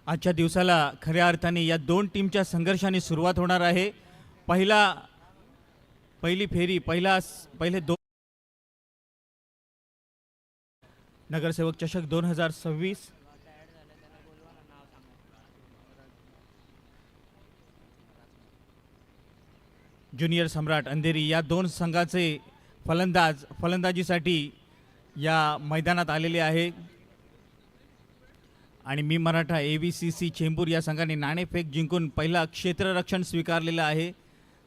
आजच्या दिवसाला खऱ्या अर्थाने या दोन टीमच्या संघर्षाने सुरुवात होणार आहे। पहिली फेरी पहिले दोन नगरसेवक चषक 2026 ज्युनियर सम्राट अंधेरी या दोन संघाचे फलंदाजीसाठी या मैदानात आलेले आहे आणि मी मराठा AVCC चेंबूर या संघाने नाणेफेक जिंकून पहिला क्षेत्ररक्षण स्वीकारलेलं आहे।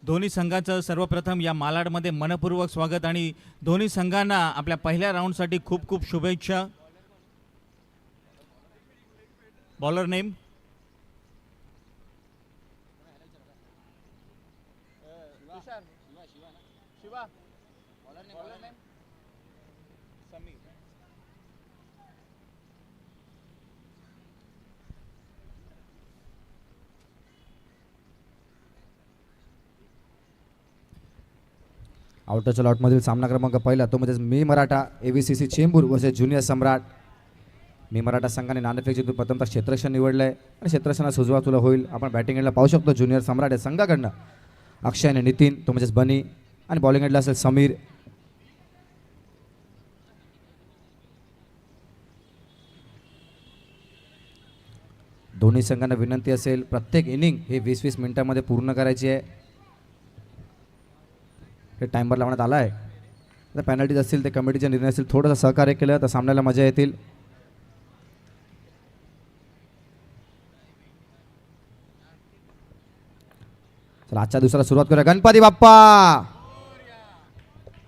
दोन्ही संघाचं सर्वप्रथम या मालाडमध्ये मनपूर्वक स्वागत आणि दोन्ही संघांना आपल्या पहिल्या राऊंडसाठी खूप खूप शुभेच्छा। बॉलर नेम आउटरच्या लॉटमधील सामना क्रमांक पहिला तो म्हणजे मी Maratha AVCC Chembur versus junior Samrat. मी मराठा संघाने नाणेफेक जिंकून प्रथमतः क्षेत्ररक्षण निवडलंय आणि क्षेत्ररक्षणाला सुरुवात तुला होईल। आपण बॅटिंग एंडला पाहू शकतो ज्युनियर सम्राट या संघाकडनं अक्षय आणि नितीन तो म्हणजेच बनी आणि बॉलिंग एंडला असेल समीर। दोन्ही संघांना विनंती असेल प्रत्येक इनिंग हे 20-20 मिनिटांमध्ये पूर्ण करायची आहे। हे टाइमर लावण्यात आला आहे। तर पेनल्टीज असतील ते कमिटीचे निर्णय असतील थोडंसं सहकार्य केलं तर सामन्याला मजा येतील। चला आजच्या दिवसाला सुरुवात करूया। गणपती बाप्पा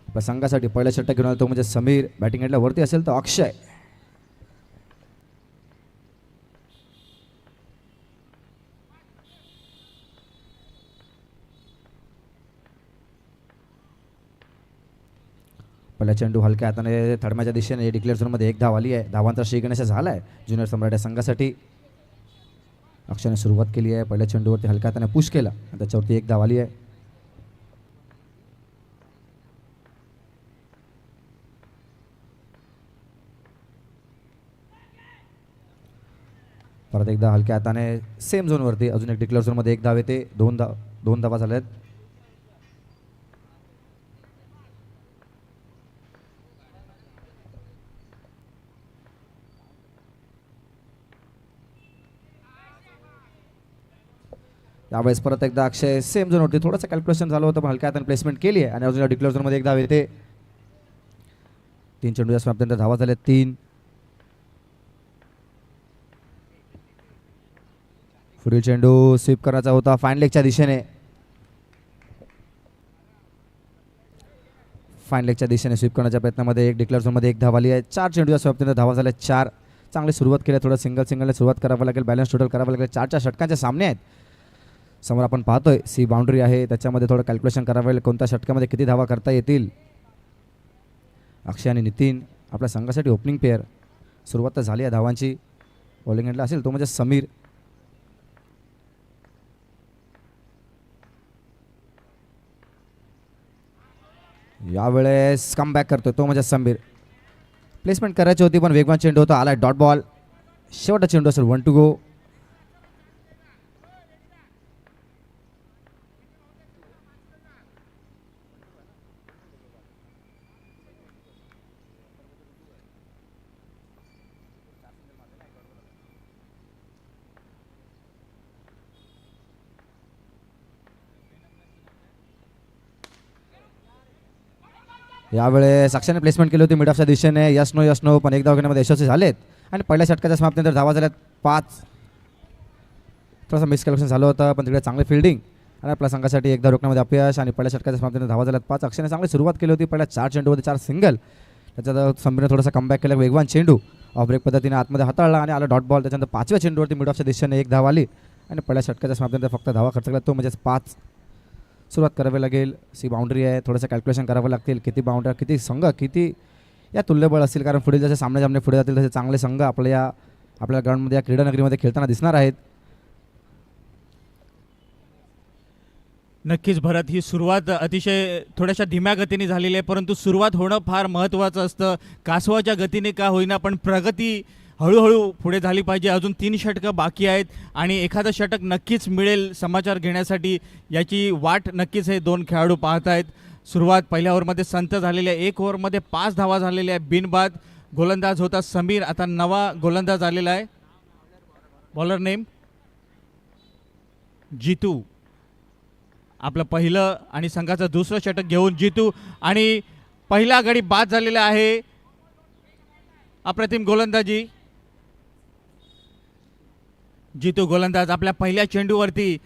आपल्या संघासाठी पहिला षटक घेऊन आला तो म्हणजे समीर। बॅटिंग एंडला वरती असेल तर अक्षय। पहिला चेंडू हलक्या हाताने थडम्याच्या दिशेने डिक्लेअर झोनमध्ये एक धाव आली आहे। धावांचा श्रीगणेश झाला आहे ज्युनियर सम्राट या संघासाठी। अक्षयने सुरुवात केली आहे। पहिल्या चेंडूवरती हलक्या हाताने पुश केला आणि त्याच्यावरती एक धाव आली आहे। परत एकदा हलक्या हाताने सेम झोनवरती अजून एक डिक्लेअर झोनमध्ये एक धाव येते। दोन धावा झाल्या आहेत। यावेळेस परत एकदा अक्षय सेम झोनवरती थोडंसं कॅल्क्युलेशन झालं होतं पण हलक्या हाताने प्लेसमेंट केली आहे आणि अजून डिक्लेअर झोनमध्ये एक धाव येते। 3 चेंडू या समाप्तीनंतर धावा झाल्या 3। पुढील चेंडू स्वीप करायचा होता फाईन लेगच्या दिशेने। फाईन लेगच्या दिशेने स्वीप करण्याच्या प्रयत्नामध्ये एक डिक्लेअर झोनमध्ये एक धाव आली आहे। 4 चेंडू या समाप्तीनंतर धावा झाल्या 4। चांगली सुरुवात केली थोडं सिंगलने सुरुवात करावं लागेल। बॅलन्स टोटल करावं लागेल। 4 षटकांचे सामने आहेत समोर आपण पाहतोय। सी बाउंड्री आहे त्याच्यामध्ये थोडं कॅल्क्युलेशन करावं लागेल कोणत्या षटकामध्ये किती धावा करता येतील। अक्षय आणि नितीन आपल्या संघासाठी ओपनिंग पेअर। सुरुवात तर झाली आहे धावांची। बॉलिंग एंडला असेल तो म्हणजे समीर। यावेळेस कमबॅक करतोय तो म्हणजे समीर। प्लेसमेंट करायची होती पण वेगवान चेंडू होता आलाय डॉट बॉल। शेवटचा चेंडू असेल 1 to go। यावेळेस अक्षयने प्लेसमेंट केली होती मिड ऑफच्या दिशेने। यस नो पण एक धाव घेण्यामध्ये यशस्वी झालेत आणि पहिल्या षटकाच्या समाप्तीनंतर धावा झाल्यात 5। थोडंसं मिसकॅल्क्युलेशन झालं होतं पण तिकडे चांगली फिल्डिंग आणि आपल्या संघासाठी एक धाव रोखण्यामध्ये अपयश आणि पहिल्या षटकाच्या समाप्तीनंतर धावा झाल्यात 5। अक्षयने चांगली सुरुवात केली होती पहिल्या 4 चेंडूमध्ये 4 सिंगल। त्याच्यात समीरने थोडासा कमबॅक केला वेगवान चेंडू ऑफ ब्रेक पद्धतीने आतमध्ये हाताळला आणि आला डॉट बॉल। त्याच्यानंतर 5व्या चेंडूवरती मिड ऑफच्या दिशेने एक धाव आली आणि पहिल्या षटकाच्या समाप्तीनंतर फक्त धावा खर्च केला तो म्हणजेच 5। सुरुवात करावी लागेल। सी बाउंड्री आहे थोडंसं कॅल्क्युलेशन करावं लागतील किती बाउंड्री किती संघ किती या तुल्यबळ असतील कारण पुढे जसे सामने पुढे जातील तसे चांगले संघ आपल्या ग्राउंडमध्ये या क्रीडानगरीमध्ये खेळताना दिसणार आहेत। नक्कीच भरत ही सुरुवात अतिशय थोड्याशा धीम्या गतीने झालेली आहे परंतु सुरुवात होणं फार महत्त्वाचं असतं। कासवाच्या गतीने का होईना पण प्रगती हळूहळू पुढे झाली पाहिजे. अजून 3 षटकं बाकी आहेत आणि एखादं षटक नक्कीच मिळेल समाचार घेण्यासाठी. याची वाट नक्कीच हे 2 खेळाडू पाहत आहेत. सुरुवात पहिल्या ओव्हरमध्ये संत झालेल्या 1 ओव्हरमध्ये 5 धावा झालेल्या आहे बिनबाद. गोलंदाज होता समीर, आता नवा गोलंदाज आलेला आहे. बॉलर नेम जितू. आपलं पहिलं आणि संघाचं दुसरं षटक घेऊन जितू आणि पहिला गडी बाद झालेला आहे. अप्रतिम गोलंदाजी. जितू गोलंदाज आपल्या पहिल्या चेंडूवरती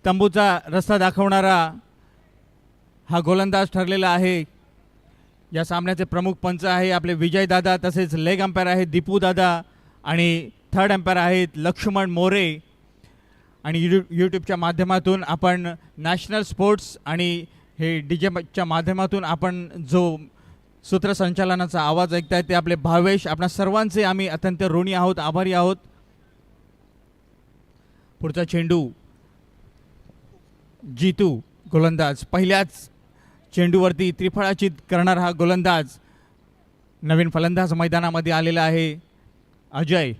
तंबूचा रस्ता दाखवणारा हा गोलंदाज ठरलेला आहे. या सामन्याचे प्रमुख पंच आहे आपले विजय दादा, तसेच लेग अंपायर आहे दीपू दादा आणि थर्ड अंपायर आहेत लक्ष्मण मोरे. आणि यूट्यूबच्या माध्यमातून आपण नॅशनल स्पोर्ट्स आणि हे डीजेच्या माध्यमातून आपण जो सूत्रसंचालनाचा आवाज ऐकताय ते आपले भावेश. आपणा सर्वांचे आम्ही अत्यंत ऋणी आहोत, आभारी आहोत. पुढचा चेंडू जितू गोलंदाज. पहिल्याच चेंडूवरती त्रिफळाचीत करणार हा गोलंदाज. नवीन फलंदाज मैदानामध्ये आलेला आहे अजय.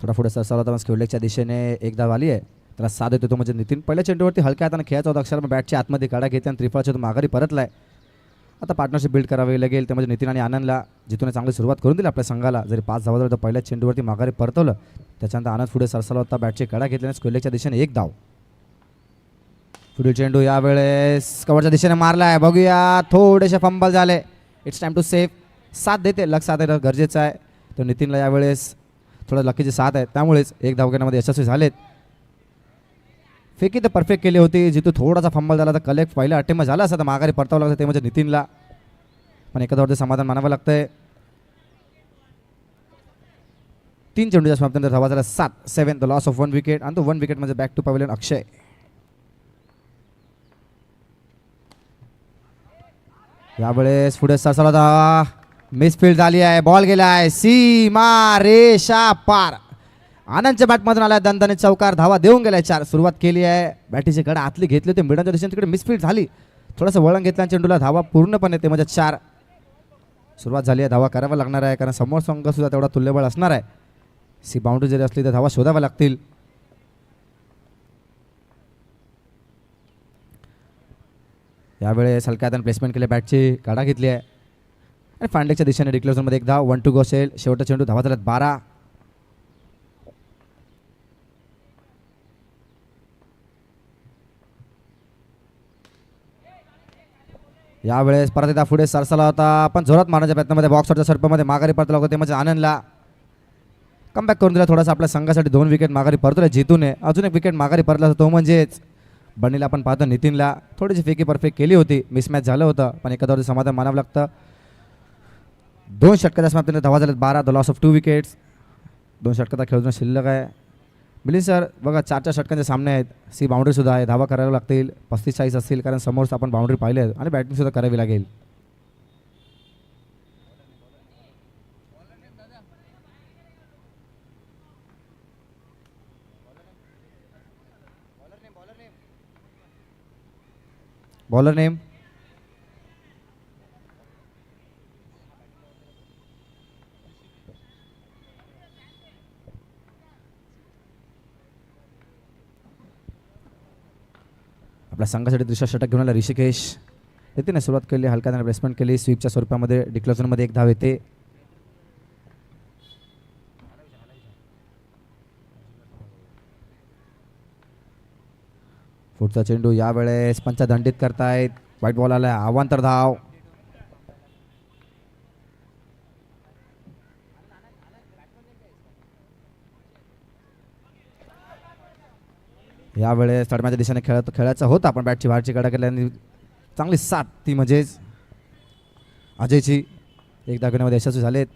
थोडा पुढे सरसावला होता स्क्वेलेकच्या दिशेने एक धाव आली आहे. त्याला साथ देतो तो म्हणजे नितीन. पहिल्या चेंडूवरती हलक्या हाताने खेळायचा होता अक्षर, बॅटच्या आतमध्ये काढा घेते आणि त्रिफळाच्या तो माघारी परतलाय. आता पार्टनरशिप बिल्ड करावी लागेल. ते म्हणजे नितीन आणि आनंदला जितून चांगली सुरुवात करून दिली आपल्या संघाला. जरी 5 धावा झाल्या तर पहिल्या चेंडूवरती माघारी परतवलं. त्याच्यानंतर आनंद पुढे सरसावला होता, बॅटची कडा घेतल्याने स्क्वेलेकच्या दिशेने एक धाव. पुढील चेंडू यावेळेस कव्हरच्या दिशेने मारला आहे. बघूया, थोडेसे फंबल झाले. It's time to save. साथ देते, लक्ष साथ देणं गरजेचं आहे. तर नितीनला यावेळेस थोडं लकीची साथ आहे, त्यामुळेच एक धाव घेण्यामध्ये यशस्वी झालेत. फेकी तर परफेक्ट केली होती. जिथून थोडासा फंबल झाला तर कलेक्ट पहिला अटेम्प झाला असं तर माघारी परतावं लागतं, ते म्हणजे नितीनला. पण एका धावावरती समाधान मानावं लागतंय. 3 चेंडूच्या समाप्तीनंतर धावा झाला 7. The loss of 1 wicket. आणि तो 1 विकेट म्हणजे बॅक टू पवेलियन अक्षय. यावेळेस पुढे सरसावला धावा, मिसफील्ड झाली आहे. बॉल गेला आहे सीमा रेषा पार. आनंदच्या बॅटमधून आला दणदणीत चौकार. धावा देऊन गेलाय 4. सुरुवात केली आहे, बॅटीची कडा आतली घेतली होती मिडनच्या दिशेने, तिकडे मिसफील्ड झाली. थोडंसं वळण घेतल्या चेंडूला धावा पूर्णपणे ते म्हणजे 4. सुरुवात झाली आहे, धावा करावा लागणार आहे कारण समोर संघ सुद्धा तेवढा तुल्यबळ असणार आहे. सी बाउंड्री जरी असली तर धावा शोधाव्या लागतील. यावेळेस हलक्या हाताने प्लेसमेंट केली, बॅटची काढा घेतली आहे आणि फांडेच्या दिशेने डिक्लेअर झोनमध्ये एक धाव. 1 टू गो असेल. शेवटचा चेंडू, धावा झाल्यात 12. यावेळेस परत एकदा पुढे सरसाला होता, पण जोरात मारण्याच्या प्रयत्नामध्ये बॉक्सवरच्या सर्पामध्ये माघारी परतला होता, ते म्हणजे आनंदला कमबॅक करून दिला. थोडासा आपल्या संघासाठी 2 विकेट माघारी परतले जितूने. अजून एक विकेट माघारी परतला तो म्हणजेच बंडीला आपण पाहतो नितीनला. थोडीशी फेकी परफेक्ट केली होती, मिसमॅच झालं होतं, पण एका धावावरती समाधान मानावं लागतं. 2 षटकाच्या समाप्तीने धावा झाल्यात 12. The loss of 2 wickets. 2 षटकाचा खेळून शिल्लक आहे. मिलिंद सर बघा, 4 सामने सामने आहेत. सी बाउंड्री सुद्धा आहे, धावा कराव्या लागतील. 35-40 असतील कारण समोर आपण बाउंड्री पाहिले आहेत आणि बॅटिंग सुद्धा करावी लागेल. बॉलर नेम आपल्या संघासाठी दुसरा षटक घेऊन आला ऋषिकेश. येते सुरुवात केली, हलक्याने प्लेसमेंट केली. स्वीपच्या स्वरूपामध्ये डिक्लेअर झोनमध्ये एक धाव येते. पुढचा चेंडू यावेळेस पंच दंडित करतायत. व्हाईट बॉल आला, अवांतर धाव. यावेळेस तडम्याच्या दिशेने खेळायचा होता, पण बॅटची बाहेरची कडा केल्याने चांगली साथ, ती म्हणजेच अजयची. एक धाव घेण्यामध्ये यशस्वी झालेत.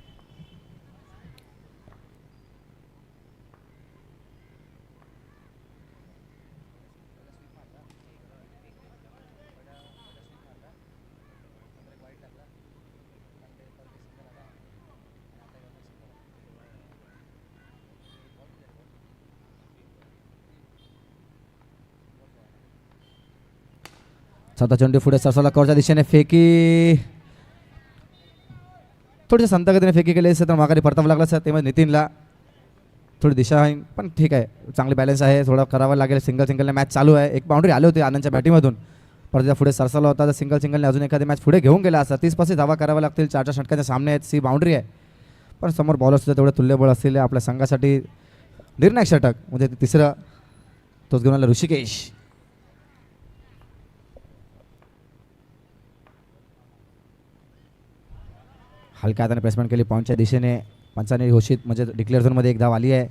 चौथा चेंडू पुढे सरसावला कव्हरच्या दिशेने फेकी थोडीशा संत गतीने फेकी केली असते तर माघारी परतावं लागलं सर तेव्हा नितीनला थोडी दिशा आहे पण ठीक आहे चांगली बॅलन्स आहे थोडं करावं लागेल सिंगलने मॅच चालू आहे एक बाउंड्री आली होती आनंदच्या बॅटिंगमधून परत त्याच्या पुढे सरसावला होता तर सिंगलने अजून एखादी मॅच पुढे घेऊन गेला असता 30-35 धावा कराव्या लागतील 4 षटकांच्या सामने आहेत सी बाउंड्री आहे पण समोर बॉलरसुद्धा तेवढे तुल्यबळ असलेले आपल्या संघासाठी निर्णायक षटक म्हणजे तिसरं तोच घेऊन आला ऋषिकेश हलक्या हाताने प्लेसमेंट केली पॉईंटच्या दिशेने पंचाने घोषित म्हणजे डिक्लेअर झोनमध्ये एक धाव आली आहे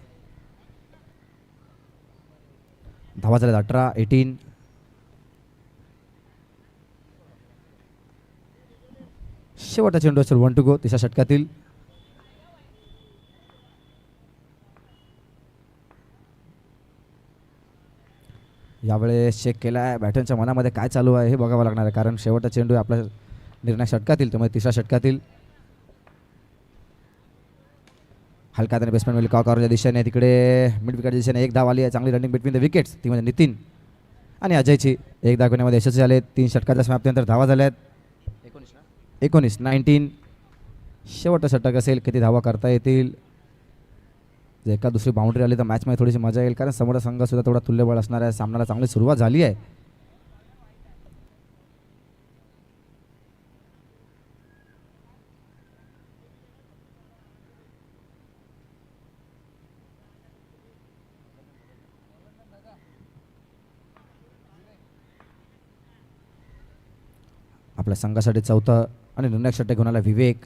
धावा झाल्या 18 शेवटचा चेंडू असेल 1 to go तिसऱ्या षटकातील यावेळेस चेक केला आहे बॅटरच्या मनामध्ये काय चालू आहे हे बघावं लागणार आहे कारण शेवटचा चेंडू आहे आपल्या निर्णायक षटकातील त्यामुळे तिसऱ्या षटकातील हलका हाताने बेसमेंट मिळेल कॉकरच्या दिशेने तिकडे मिड विकेटच्या दिशेने एक धाव आली आहे चांगली रनिंग बिटवीन द विकेट्स ती म्हणजे नितीन आणि अजयची एक धाव घेण्यामध्ये यशस्वी झाले 3 षटकाच्या समाप्तीनंतर धावा झाल्यात 19 शेवटचा षटक असेल किती धावा करता येतील जर एका दुसरी बाउंड्री आली तर मॅचमध्ये थोडीशी मजा येईल कारण समोरचा संघ सुद्धा थोडा तुल्यबळ असणार आहे सामन्याला चांगली सुरुवात झाली आहे आपल्या संघासाठी चौथं आणि निर्णायक षटक घेऊन आला विवेक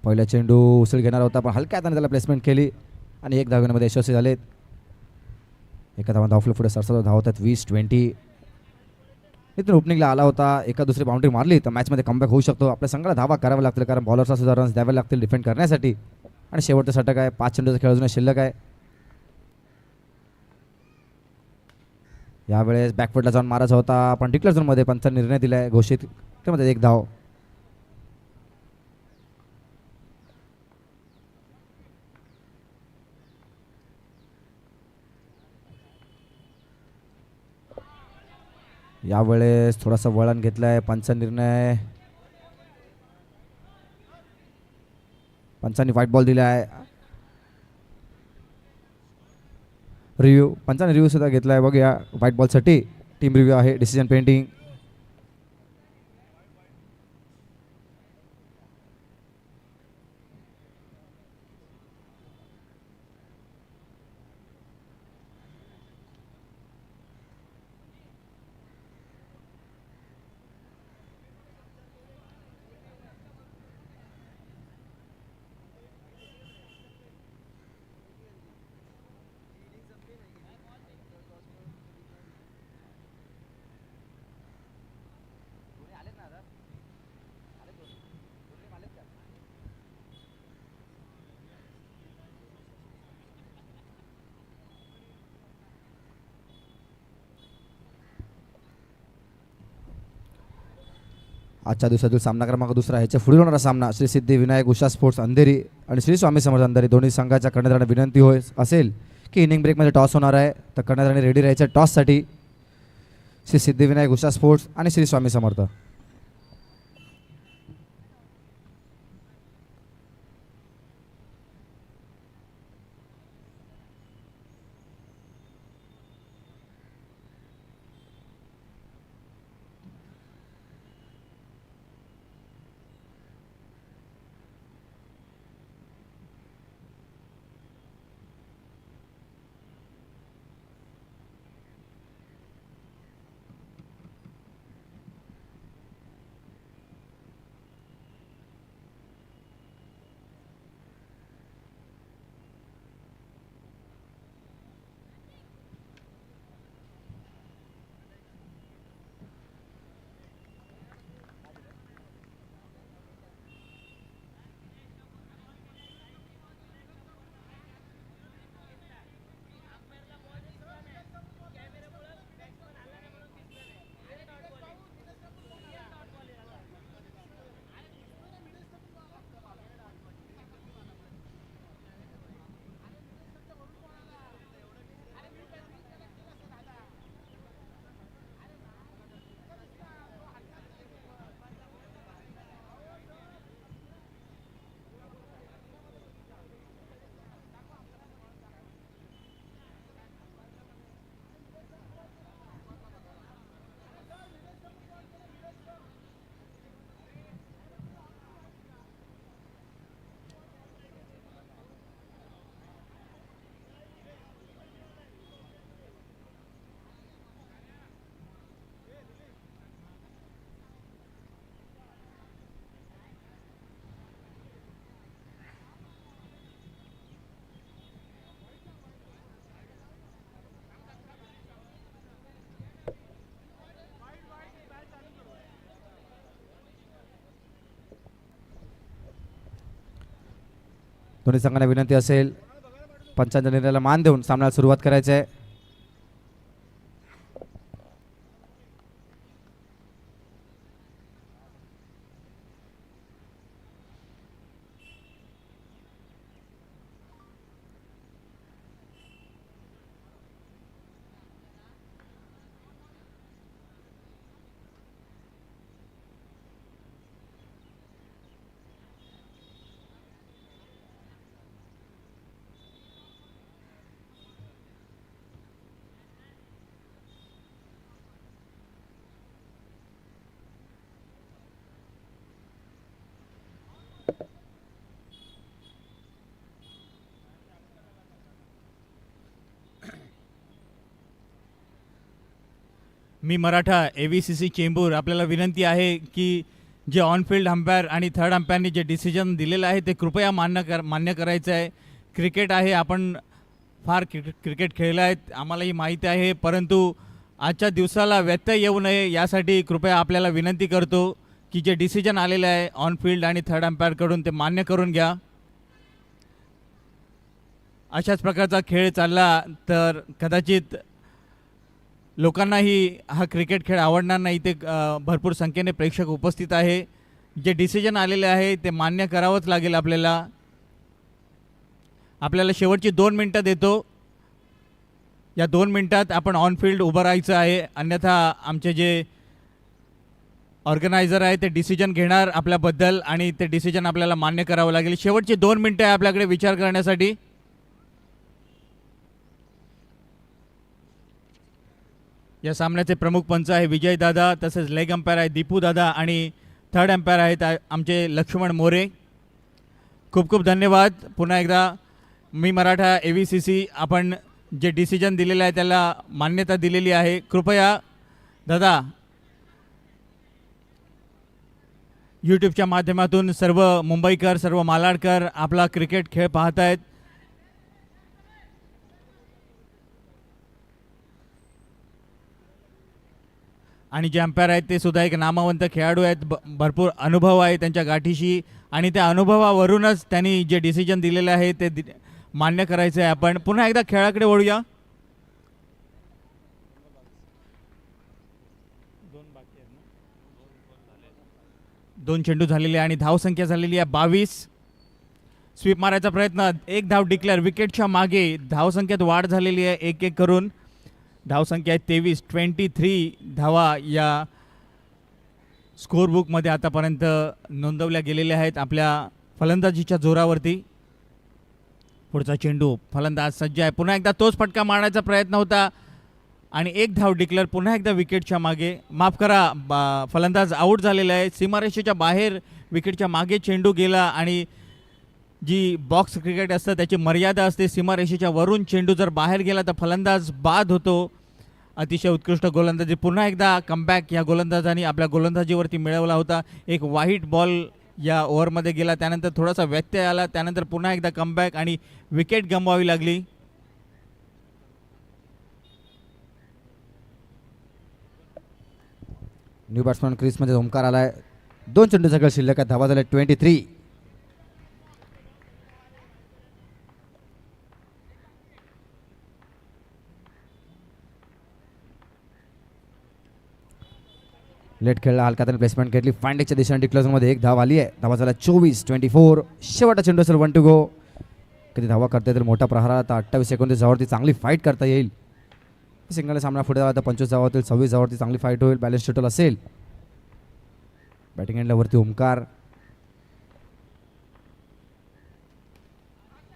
पहिला चेंडू उसळ घेणार होता पण हलक्या हाताने त्याला प्लेसमेंट केली आणि एक धावण्यामध्ये यशस्वी झालेत एका धावा धावफले पुढे सरसाला धावतात 20-20 इथून ओपनिंगला आला होता एका दुसरी बाउंड्री मारली तर मॅचमध्ये कमबॅक होऊ शकतो आपल्या संघाला धावा करावा लागतील कारण बॉलरचा सुद्धा रन्स द्यावे लागतील डिफेंड करण्यासाठी आणि शेवटचं षटक आहे 5 चेंडूचा खेळ अजून शिल्लक आहे यावेळेस बॅकफुटला जाऊन मारायचा होता पण डिक्लेअर झोनमध्ये पंचांनी निर्णय दिला आहे घोषित त्यामध्ये एक धाव यावेळेस थोडासा वळण घेतलं आहे पंचांनी व्हाईट बॉल दिला आहे पंचांनी रिव्ह्यू सुद्धा घेतला आहे बघूया व्हाईट बॉलसाठी टीम रिव्ह्यू आहे डिसिजन पेंडिंग आजच्या दिवसातील सामना क्रमांक दुसरा ह्याच्या पुढील होणारा सामना श्री सिद्धी विनायक उषा स्पोर्ट्स अंधेरी आणि श्री स्वामी समर्थ अंधेरी दोन्ही संघाच्या कर्णधारांना विनंती होय असेल की इनिंग ब्रेकमध्ये टॉस होणार आहे तर कर्णधारांनी रेडी राहायचं टॉससाठी श्री सिद्धिविनायक उषा स्पोर्ट्स आणि श्री स्वामी समर्थ दोन्ही संघांना विनंती असेल पंचांच्या निर्णयाला मान देऊन सामन्याला सुरुवात करायची आहे. मी मराठा AVCC चेंबूर आपल्याला विनंती आहे की जे ऑनफिल्ड अंपायर आणि थर्ड अंपायरनी जे डिसिजन दिलेलं आहे ते कृपया मान्य करायचं आहे. क्रिकेट आहे, आपण फार क्रिकेट खेळलं आहेत, आम्हालाही माहिती आहे, परंतु आजच्या दिवसाला व्यत्यय येऊ नये यासाठी कृपया आपल्याला विनंती करतो की जे डिसिजन आलेलं आहे ऑनफिल्ड आणि थर्ड अंपायरकडून ते मान्य करून घ्या. अशाच प्रकारचा खेळ चालला तर कदाचित लोकांनाही हा क्रिकेट खेळ आवडणार नाही. ते भरपूर संख्येने प्रेक्षक उपस्थित आहे. जे डिसिजन आलेले आहे ते मान्य करावंच लागेल आपल्याला. आपल्याला शेवटची 2 मिनटं देतो. या 2 मिनटात आपण ऑनफिल्ड उभं राहायचं आहे, अन्यथा आमचे जे ऑर्गनायझर आहे ते डिसिजन घेणार आपल्याबद्दल आणि ते डिसिजन आपल्याला मान्य करावं लागेल. शेवटची 2 मिनटं आहे आपल्याकडे विचार करण्यासाठी. या सामन्याचे प्रमुख पंच आहे विजय दादा, तसेच लेग अंपायर आहे दीपू दादा आणि थर्ड अंपायर आहेत आमचे लक्ष्मण मोरे. खूप खूप धन्यवाद. पुन्हा एकदा मी मराठा AVCC आपण जे डिसिजन दिलेलं आहे त्याला मान्यता दिलेली आहे. कृपया दादा यूट्यूबच्या माध्यमातून सर्व मुंबईकर, सर्व मालाडकर आपला क्रिकेट खेळ पाहत आहेत. आणि जे अंपायर आहेत ते सुद्धा एक नामवंत खेळाडू आहेत, भरपूर अनुभव आहे त्यांच्या गाठीशी आणि त्या अनुभवावरूनच त्यांनी जे डिसिजन दिलेलं आहे ते मान्य करायचं आहे. आपण पुन्हा एकदा खेळाकडे वळूया. दोन चेंडू झालेले आणि धावसंख्या झालेली आहे 22. स्वीप मारायचा प्रयत्न, एक धाव डिक्लेअर. विकेटच्या मागे धावसंख्येत वाढ झालेली आहे 1-1 करून. धावसंख्या आहे 23. 23 धावा या स्कोअरबुकमध्ये आतापर्यंत नोंदवल्या गेलेल्या आहेत आपल्या फलंदाजीच्या जोरावरती. पुढचा चेंडू, फलंदाज सज्ज आहे. पुन्हा एकदा तोच फटका मारण्याचा प्रयत्न होता आणि एक धाव डिक्लेअर. पुन्हा एकदा विकेटच्या मागे, माफ करा, फलंदाज आऊट झालेला आहे. सीमारेषेच्या बाहेर विकेटच्या मागे चेंडू गेला आणि जी बॉक्स क्रिकेट असतं त्याची मर्यादा असते. सीमारेषेच्या वरून चेंडू जर बाहेर गेला तर फलंदाज बाद होतो. अतिशय उत्कृष्ट गोलंदाजी. पुन्हा एकदा कमबॅक या गोलंदाजांनी आपल्या गोलंदाजीवरती मिळवला होता. एक व्हाईट बॉल या ओव्हरमध्ये गेला, त्यानंतर थोडासा व्यत्यय आला, त्यानंतर पुन्हा एकदा कमबॅक आणि विकेट गमवावी लागली. न्यू बॅट्समॅन क्रीजमध्ये ओमकार आलाय. 2 चेंडू सगळं शिल्लक आहे. धावा झाल्या 23. लेट खेळला, हलका त्याने प्लेसमेंट घेतली. फाइंडेकच्या दिशेने डिक्लेअरमध्ये एक धाव आली आहे. धावा झाला 24. शेवटचा चेंडू असेल 1 to go. कधी धावा करता येतील मोठा प्रहार. आता 28 सेकंदावरती चांगली फाईट करता येईल. सिंगल सामना पुढे आता 25 धावातील 26 धावावरती चांगली फाईट होईल. बॅलन्स टोटल असेल. बॅटिंग एंडला वरती ओमकार.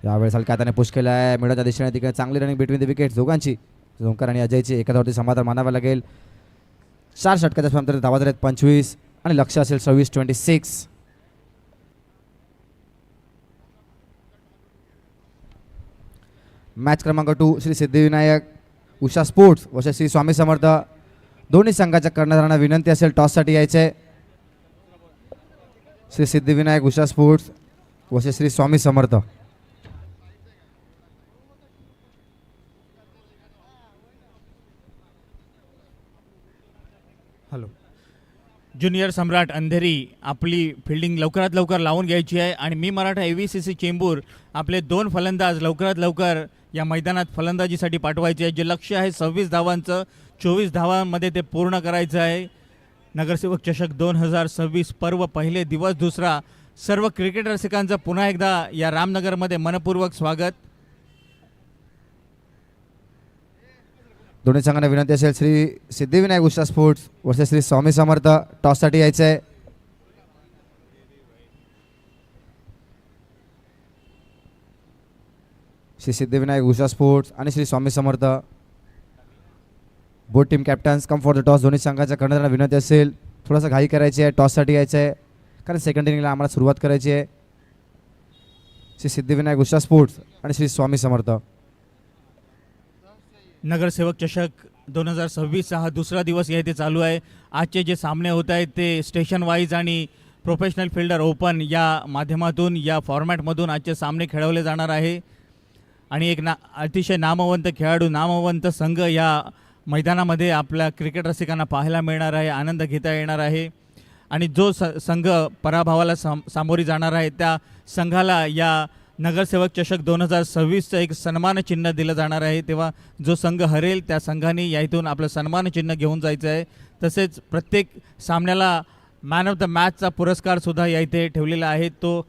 यावेळेस हलक्या हाताने पुश केला आहे मिडलच्या दिशेने. तिकडे चांगली रनिंग बिटवीन द विकेट दोघांची. ओमकार आणि अजयची एका धावावरती समाधान मानावं लागेल. 4 षटकाच्या नंतर धावा झाल्यात 25 आणि लक्ष असेल 26. मॅच क्रमांक 2 श्री सिद्धिविनायक उषा स्पोर्ट्स वर्सेस श्री स्वामी समर्थ. दोन्ही संघाच्या कर्णधारांना विनंती असेल टॉससाठी यायचे. श्री सिद्धिविनायक उषा स्पोर्ट्स वर्सेस श्री स्वामी समर्थ. ज्युनियर सम्राट अंधेरी आपली फिल्डिंग लवकरात लवकर लावून घ्यायची आहे आणि मी मराठा AVCC चेंबूर आपले 2 फलंदाज लवकरात लवकर या मैदानात फलंदाजीसाठी पाठवायचे आहे. जे लक्ष्य आहे 26 धावांचं, 24 धावांमध्ये ते पूर्ण करायचं आहे. नगरसेवक चषक 2026 पर्व पहिले दिवस दुसरा. सर्व क्रिकेट रसिकांचं पुन्हा एकदा या रामनगरमध्ये मनपूर्वक स्वागत. दोन्ही संघांना विनंती असेल श्री सिद्धिविनायक उषा स्पोर्ट्स वर्सेस श्री स्वामी समर्थ टॉससाठी यायचं आहे. श्री सिद्धिविनायक उषा स्पोर्ट्स आणि Shri Swami Samarth both team captains come for the toss. दोन्ही संघाच्या कर्णधारांना विनंती असेल थोडंसं घाई करायची आहे, टॉससाठी यायचं आहे कारण सेकंड इनिंगला आम्हाला सुरुवात करायची आहे. श्री सिद्धिविनायक उषा स्पोर्ट्स आणि श्री स्वामी समर्थ. नगरसेवक चषक 2026 हा दुसरा दिवस या इथे चालू आहे. आजचे जे सामने होत आहेत ते स्टेशन वाईज आणि प्रोफेशनल फिल्डर ओपन या माध्यमातून या फॉर्मॅटमधून आजचे सामने खेळवले जाणार आहे आणि एक अतिशय नामवंत खेळाडू, नामवंत संघ या मैदानामध्ये आपल्या क्रिकेट रसिकांना पाहायला मिळणार आहे, आनंद घेता येणार आहे आणि जो संघ पराभवाला सामोरी जाणार आहे त्या संघाला या नगरसेवक चषक 2026चं एक सन्मान चिन्ह दिलं जाणार आहे. तेव्हा जो संघ हरेल त्या संघाने या इथून आपलं सन्मान चिन्ह घेऊन जायचं आहे. तसेच प्रत्येक सामन्याला मॅन ऑफ द मॅचचा पुरस्कार सुद्धा या इथे ठेवलेला आहे. तो